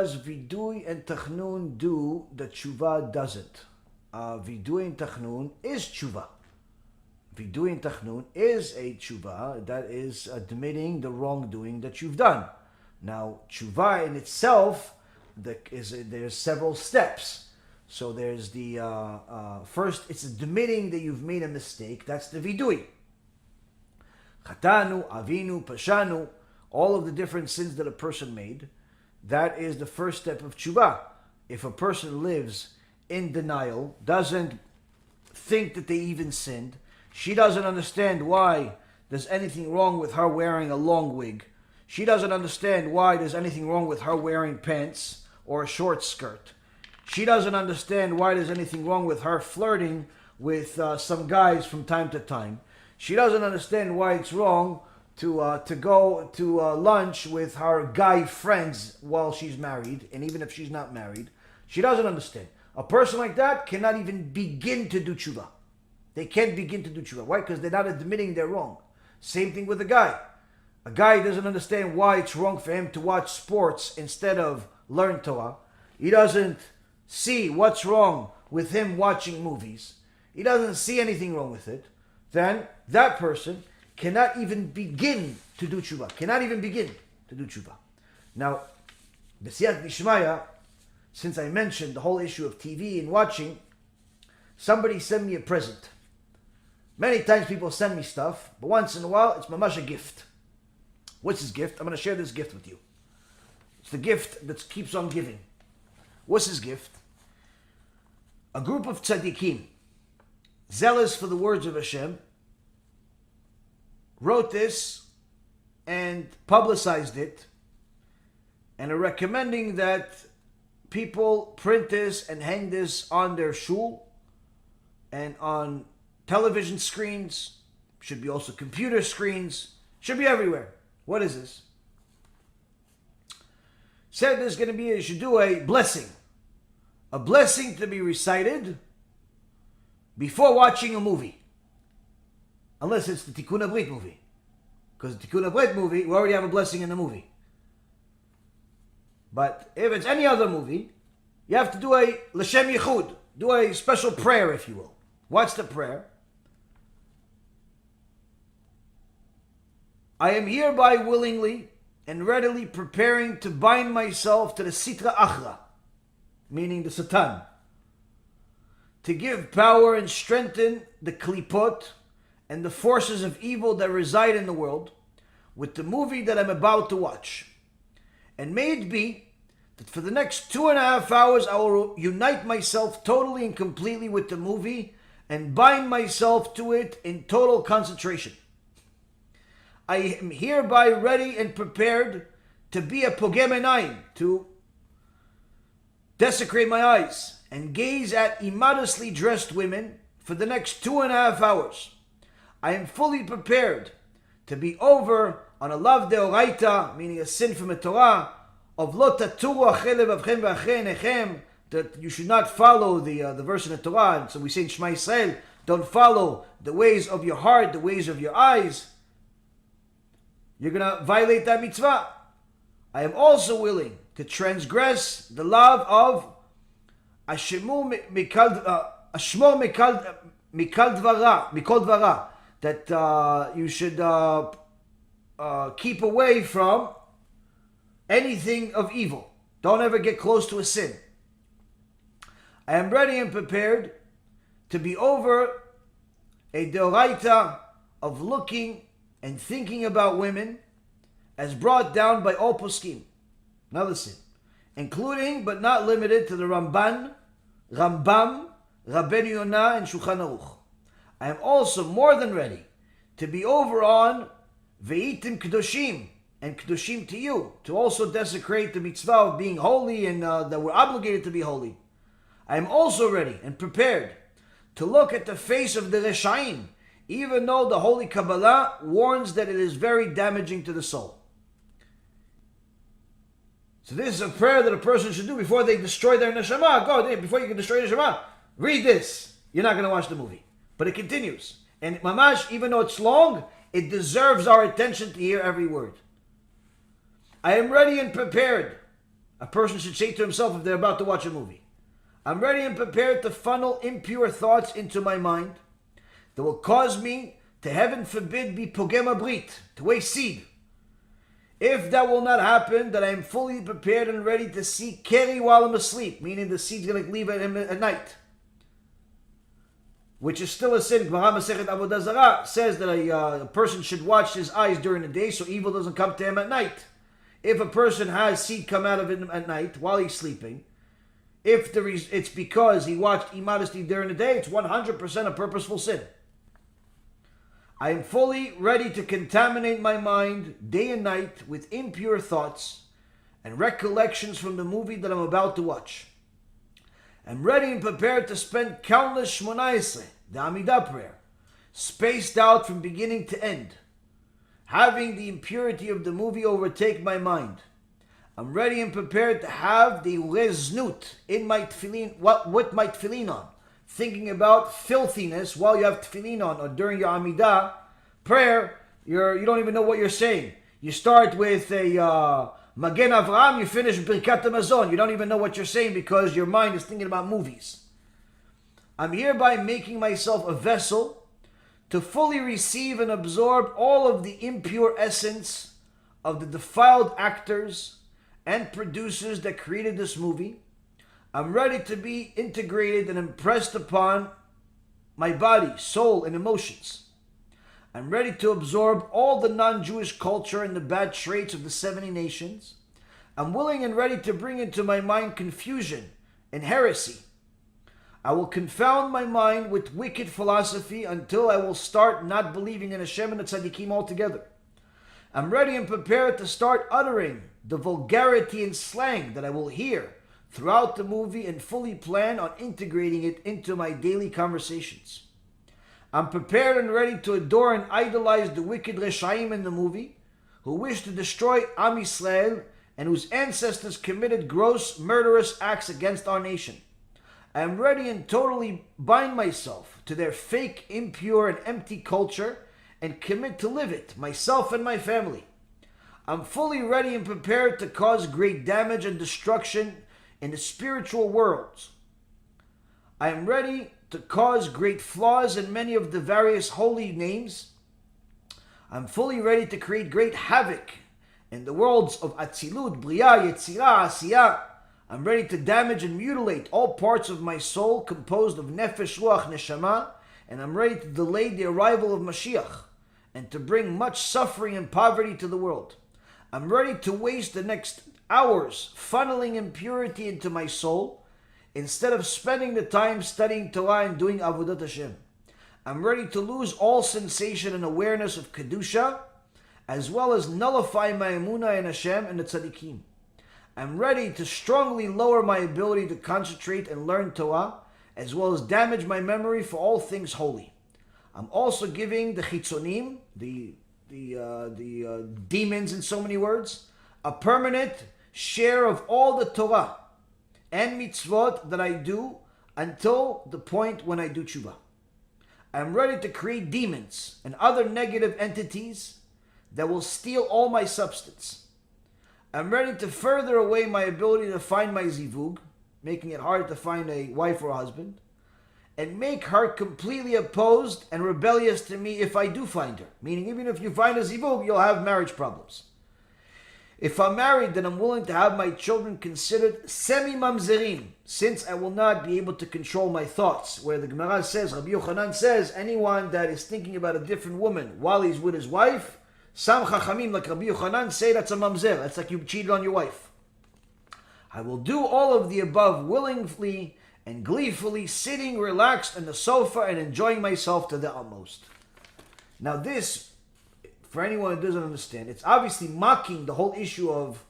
does vidui and tachnun do that teshuva doesn't? Vidui and tachnun is teshuva. Vidui and tachnun is a teshuva, that is admitting the wrongdoing that you've done. Now, teshuva in itself, there's several steps. So there's the first, it's admitting that you've made a mistake. That's the vidui. Chatanu, avinu, pashanu, all of the different sins that a person made. That is the first step of teshuva. If a person lives in denial, doesn't think that they even sinned, she doesn't understand why there's anything wrong with her wearing a long wig. She doesn't understand why there's anything wrong with her wearing pants or a short skirt. She doesn't understand why there's anything wrong with her flirting with some guys from time to time. She doesn't understand why it's wrong to go to lunch with her guy friends while she's married, and even if she's not married. She doesn't understand. A person like that cannot even begin to do teshuva. They can't begin to do teshuva. Why? Because they're not admitting they're wrong. Same thing with a guy. A guy doesn't understand why it's wrong for him to watch sports instead of learn Torah. He doesn't see what's wrong with him watching movies. He doesn't see anything wrong with it. Then that person cannot even begin to do teshuva. Cannot even begin to do teshuva. Now, b'siyat b'shmaya, since I mentioned the whole issue of TV and watching, somebody sent me a present. Many times people send me stuff, but once in a while it's mamash a gift. What's his gift? I'm going to share this gift with you. It's the gift that keeps on giving. What's his gift? A group of tzaddikim, zealous for the words of Hashem, wrote this and publicized it, and are recommending that people print this and hang this on their shul and on television screens. Should be also computer screens. Should be everywhere. What is this? Said there's going to be, you should do a blessing. A blessing to be recited before watching a movie. Unless it's the Tikkun HaBRIT movie. Because the Tikkun HaBRIT movie, we already have a blessing in the movie. But if it's any other movie, you have to do a L'Shem Yichud. Do a special prayer, if you will. What's the prayer? I am hereby willingly and readily preparing to bind myself to the Sitra Achra, meaning the Satan, to give power and strengthen the Klipot and the forces of evil that reside in the world with the movie that I'm about to watch. And may it be that for the next 2.5 hours I will unite myself totally and completely with the movie and bind myself to it in total concentration. I am hereby ready and prepared to be a pogem einayim, to desecrate my eyes and gaze at immodestly dressed women for the next 2.5 hours. I am fully prepared to be over on a lav deoraita, meaning a sin from a Torah, of lo taturu achei levavchem v'achei einechem, that you should not follow the verse in the Torah. And so we say in Shema Yisrael, don't follow the ways of your heart, the ways of your eyes. You're going to violate that mitzvah. I am also willing to transgress the law of Ashmor mikal dvara, that you should keep away from anything of evil. Don't ever get close to a sin. I am ready and prepared to be over a deoraita of looking and thinking about women as brought down by all poskim. Now listen, including but not limited to the Rambam, Rabino Yaron and Shulchan Aruch. I am also more than ready to be over on Veitim Kedoshim and Kedoshim to you, to also desecrate the mitzvah of being holy and that we're obligated to be holy. I am also ready and prepared to look at the face of the Reshaim, even though the Holy Kabbalah warns that it is very damaging to the soul. So this is a prayer that a person should do before they destroy their neshama. Go, before you can destroy your neshama, read this. You're not going to watch the movie. But it continues. And mamash, even though it's long, it deserves our attention to hear every word. I am ready and prepared a person should say to himself if they're about to watch a movie. I'm ready and prepared to funnel impure thoughts into my mind that will cause me to, heaven forbid, be pogem HaBRIT, to waste seed. If that will not happen, then I am fully prepared and ready to see keri while I'm asleep, meaning the seed's going to leave at night, which is still a sin. Gemara Masechet Avodah Zarah says that a person should watch his eyes during the day so evil doesn't come to him at night. If a person has seed come out of him at night while he's sleeping, if it's because he watched immodesty during the day, it's 100% a purposeful sin. I am fully ready to contaminate my mind day and night with impure thoughts and recollections from the movie that I'm about to watch. I'm ready and prepared to spend countless Shmonaesre, the Amidah prayer, spaced out from beginning to end, having the impurity of the movie overtake my mind. I'm ready and prepared to have the reznut in my tefillin, with my tefillin on, thinking about filthiness while you have tefillin on, or during your Amidah prayer, you don't even know what you're saying. You start with a Magen Avraham, you finish Birkat HaMazon. You don't even know what you're saying because your mind is thinking about movies. I'm hereby making myself a vessel to fully receive and absorb all of the impure essence of the defiled actors and producers that created this movie. I'm ready to be integrated and impressed upon my body, soul, and emotions. I'm ready to absorb all the non-Jewish culture and the bad traits of the 70 nations. I'm willing and ready to bring into my mind confusion and heresy. I will confound my mind with wicked philosophy until I will start not believing in Hashem and the tzaddikim altogether. I'm ready and prepared to start uttering the vulgarity and slang that I will hear throughout the movie and fully plan on integrating it into my daily conversations. I'm prepared and ready to adore and idolize the wicked Reshaim in the movie who wish to destroy Am Yisrael and whose ancestors committed gross murderous acts against our nation. I am ready and totally bind myself to their fake, impure, and empty culture and commit to live it, myself and my family. I'm fully ready and prepared to cause great damage and destruction in the spiritual worlds. I am ready to cause great flaws in many of the various holy names. I'm fully ready to create great havoc in the worlds of Atzilut, Bria, Yetzirah, Asiyah. I'm ready to damage and mutilate all parts of my soul composed of Nefesh, Ruach, Neshama, and I'm ready to delay the arrival of Mashiach and to bring much suffering and poverty to the world. I'm ready to waste the next hours funneling impurity into my soul instead of spending the time studying Torah and doing Avodat Hashem. I'm ready to lose all sensation and awareness of Kedusha, as well as nullify my emunah in Hashem and the tzaddikim. I'm ready to strongly lower my ability to concentrate and learn Torah, as well as damage my memory for all things holy. I'm also giving the chitzonim, the demons in so many words, a permanent share of all the Torah and mitzvot that I do until the point when I do tshuva. I'm ready to create demons and other negative entities that will steal all my substance. I'm ready to further away my ability to find my zivug, making it hard to find a wife or a husband, and make her completely opposed and rebellious to me if I do find her. Meaning, even if you find a zivug, you'll have marriage problems. If I'm married, then I'm willing to have my children considered semi-mamzerim, since I will not be able to control my thoughts. Where the Gemara says, Rabbi Yochanan says, anyone that is thinking about a different woman while he's with his wife, some chachamim like Rabbi Yochanan say that's a mamzer. That's like you cheated on your wife. I will do all of the above willingly and gleefully, sitting relaxed on the sofa and enjoying myself to the utmost. Now this, for anyone who doesn't understand, it's obviously mocking the whole issue of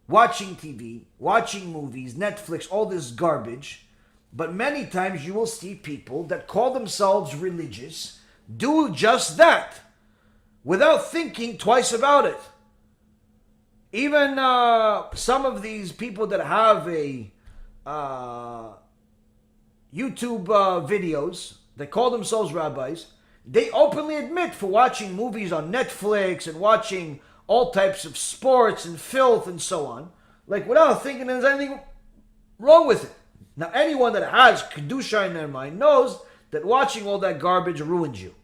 watching TV, watching movies, Netflix, all this garbage. But many times you will see people that call themselves religious do just that without thinking twice about it. Even some of these people that have a YouTube videos that call themselves rabbis, they openly admit for watching movies on Netflix and watching all types of sports and filth and so on, like without thinking there's anything wrong with it. Now, anyone that has Kedusha in their mind knows that watching all that garbage ruins you.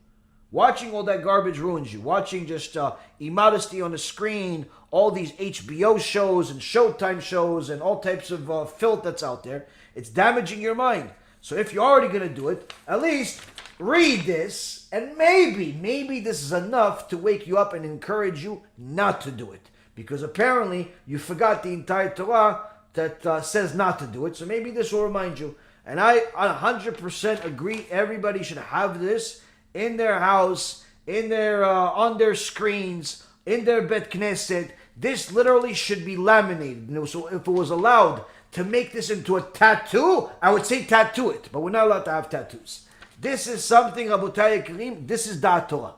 Watching all that garbage ruins you. Watching just immodesty on the screen, all these HBO shows and Showtime shows and all types of filth that's out there, it's damaging your mind. So if you're already going to do it, at least read this, and maybe this is enough to wake you up and encourage you not to do it. Because apparently you forgot the entire Torah that says not to do it. So maybe this will remind you. And I 100% agree, everybody should have this in their house, in their on their screens, in their Bet Knesset. This literally should be laminated. So if it was allowed to make this into a tattoo, I would say tattoo it. But we're not allowed to have tattoos. This is something, Rabotai Karim, this is Da'at Torah.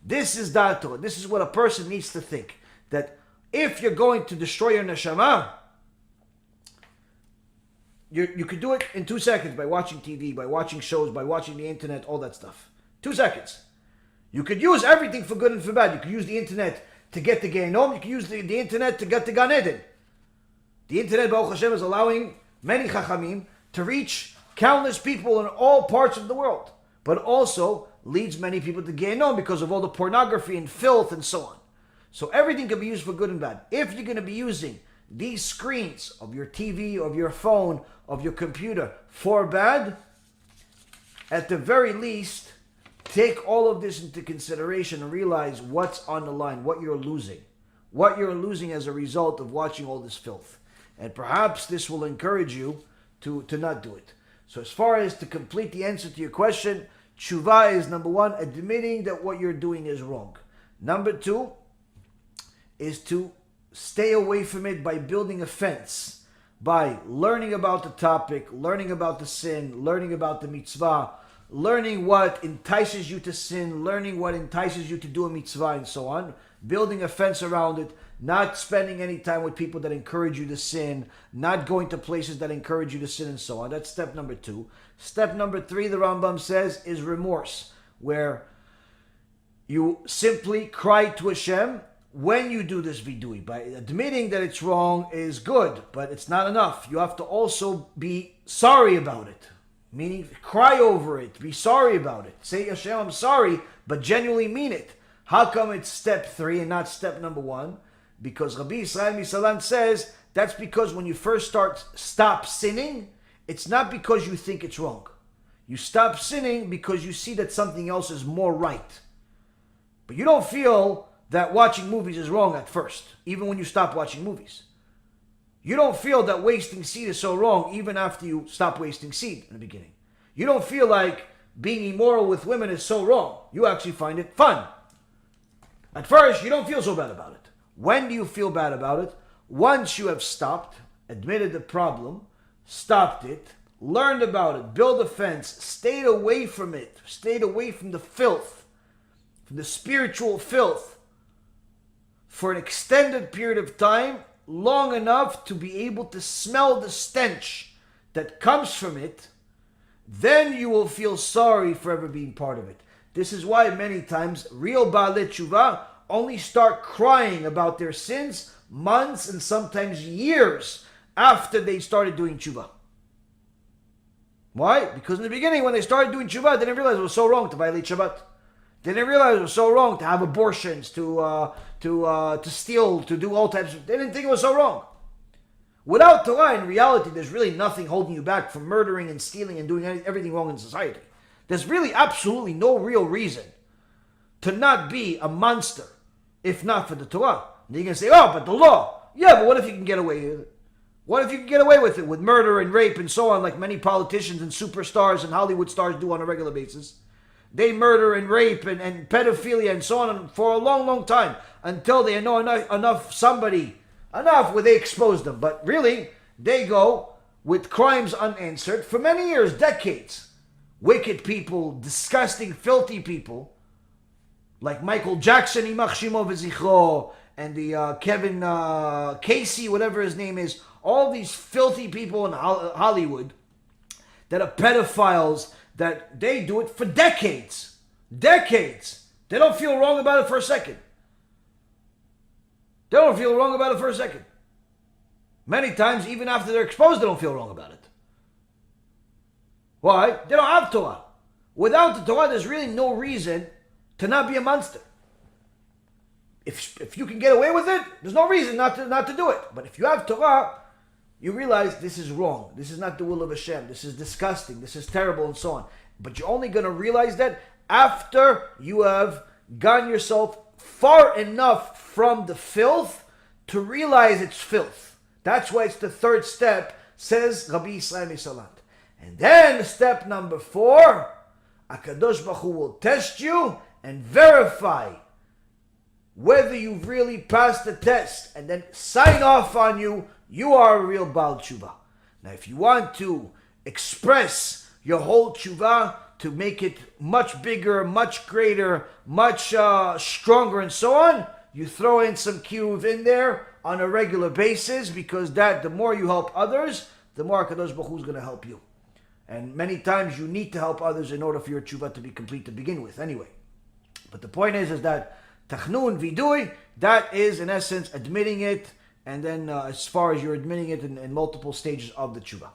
This is Da'at Torah. This is what a person needs to think. That if you're going to destroy your neshama, you could do it in 2 seconds by watching TV, by watching shows, by watching the internet, all that stuff. 2 seconds. You could use everything for good and for bad. You could use the internet to get the Gehenom. You could use the internet to get the Gan Eden. The internet, Baruch Hashem, is allowing many Chachamim to reach countless people in all parts of the world. But also leads many people to Gehenom because of all the pornography and filth and so on. So everything can be used for good and bad. If you're going to be using these screens of your TV, of your phone, of your computer for bad, at the very least, take all of this into consideration and realize what's on the line, what you're losing. What you're losing as a result of watching all this filth. And perhaps this will encourage you to not do it. So as far as to complete the answer to your question, tshuva is number one, admitting that what you're doing is wrong. Number two is to stay away from it by building a fence, by learning about the topic, learning about the sin, learning about the mitzvah, learning what entices you to sin, learning what entices you to do a mitzvah and so on, building a fence around it, not spending any time with people that encourage you to sin, not going to places that encourage you to sin and so on. That's step number two. Step number three, the Rambam says, is remorse, where you simply cry to Hashem when you do this vidui. By admitting that it's wrong is good, but it's not enough. You have to also be sorry about it. Meaning, cry over it, be sorry about it. Say, Hashem, I'm sorry, but genuinely mean it. How come it's step three and not step number one? Because Rabbi Israel Misalan says, that's because when you first stop sinning, it's not because you think it's wrong. You stop sinning because you see that something else is more right. But you don't feel that watching movies is wrong at first, even when you stop watching movies. You don't feel that wasting seed is so wrong, even after you stop wasting seed in the beginning. You don't feel like being immoral with women is so wrong. You actually find it fun. At first, you don't feel so bad about it. When do you feel bad about it? Once you have stopped, admitted the problem, stopped it, learned about it, built a fence, stayed away from it, stayed away from the filth, from the spiritual filth, for an extended period of time, long enough to be able to smell the stench that comes from it, then you will feel sorry for ever being part of it. This is why many times real Baalei Tshuva only start crying about their sins months and sometimes years after they started doing tshuva. Why? Because in the beginning, when they started doing tshuva, they didn't realize it was so wrong to violate Shabbat. They didn't realize it was so wrong to have abortions, to steal, to do all types of... They didn't think it was so wrong. Without Torah, in reality, there's really nothing holding you back from murdering and stealing and doing everything wrong in society. There's really absolutely no real reason to not be a monster, if not for the Torah. And you're going to say, oh, but the law. Yeah, but what if you can get away with it? What if you can get away with it with murder and rape and so on, like many politicians and superstars and Hollywood stars do on a regular basis? They murder and rape and pedophilia and so on for a long, long time until they know enough where they expose them. But really, they go with crimes unanswered for many years, decades. Wicked people, disgusting, filthy people, like Michael Jackson, Yimach Shemo v'zichro, and the Kevin Casey, whatever his name is, all these filthy people in Hollywood that are pedophiles, that they do it for decades. Decades. They don't feel wrong about it for a second. They don't feel wrong about it for a second. Many times, even after they're exposed, they don't feel wrong about it. Why? They don't have Torah. Without the Torah, there's really no reason to not be a monster. If you can get away with it, there's no reason not to do it. But if you have Torah, you realize this is wrong. This is not the will of Hashem. This is disgusting. This is terrible, and so on. But you're only going to realize that after you have gotten yourself far enough from the filth to realize it's filth. That's why it's the third step, says Rabbi Yisrael Misalant. And then step number 4, HaKadosh Baruch Hu will test you and verify whether you've really passed the test, and then sign off on you, you are a real Baal Tshuva. Now if you want to express your whole Tshuva, to make it much bigger, much greater, much stronger, and so on, you throw in some kiruv in there on a regular basis, because the more you help others, the more HaKadosh Baruch Hu is going to help you. And many times you need to help others in order for your tshuva to be complete to begin with anyway. But the point is that tachnun, vidui, that is in essence admitting it, and then as far as you're admitting it in multiple stages of the tshuva.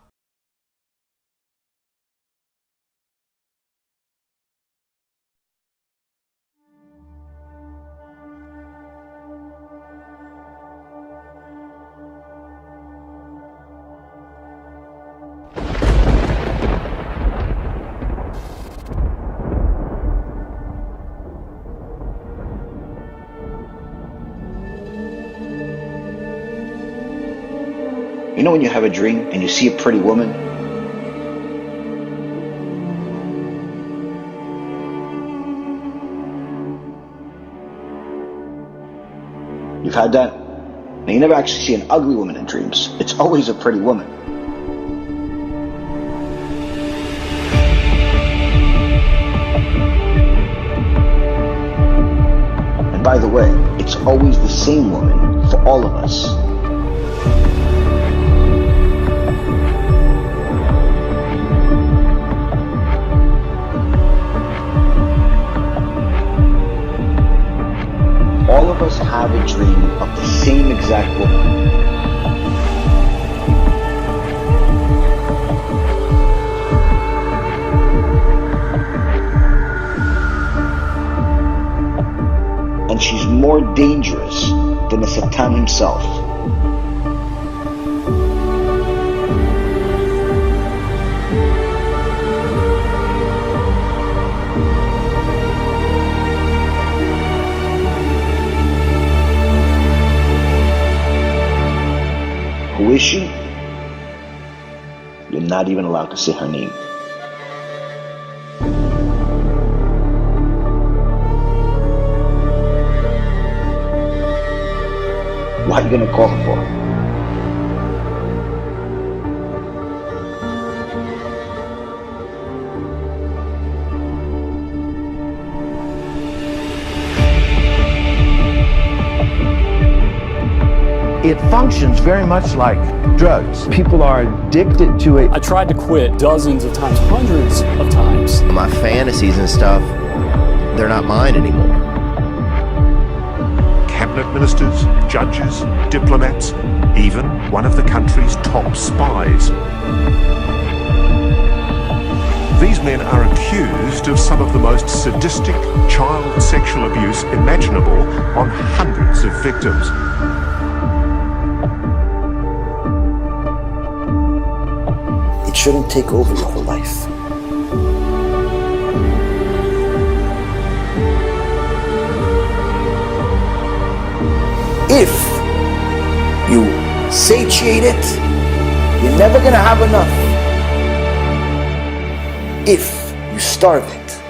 You know when you have a dream and you see a pretty woman? You've had that? Now you never actually see an ugly woman in dreams. It's always a pretty woman. And by the way, it's always the same woman for all of us. All of us have a dream of the same exact woman. And she's more dangerous than the Satan himself. Who is she? You're not even allowed to say her name. What are you gonna call her for? It functions very much like drugs. People are addicted to it. I tried to quit dozens of times, hundreds of times. My fantasies and stuff, they're not mine anymore. Cabinet ministers, judges, diplomats, even one of the country's top spies. These men are accused of some of the most sadistic child sexual abuse imaginable on hundreds of victims. It shouldn't take over your whole life. If you satiate it, you're never going to have enough. If you starve it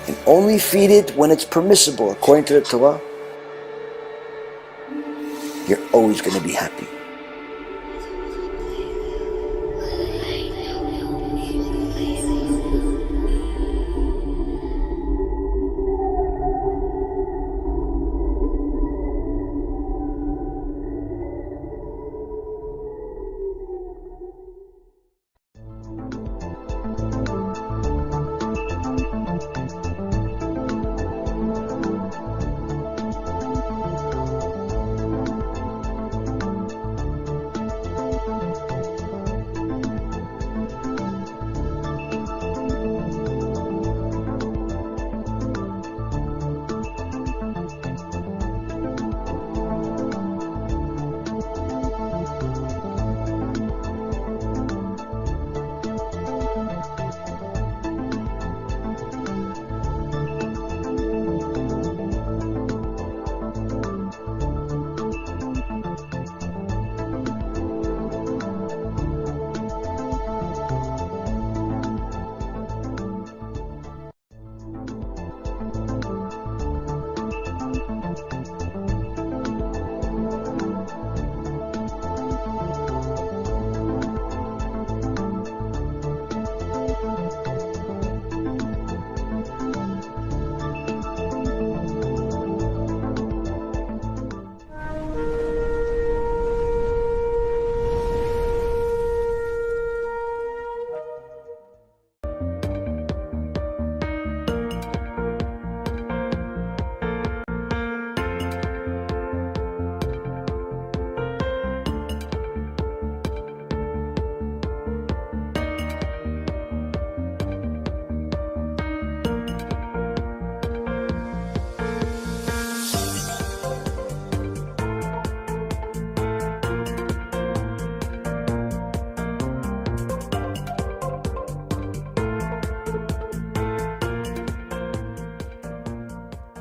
and only feed it when it's permissible according to the Torah, you're always going to be happy.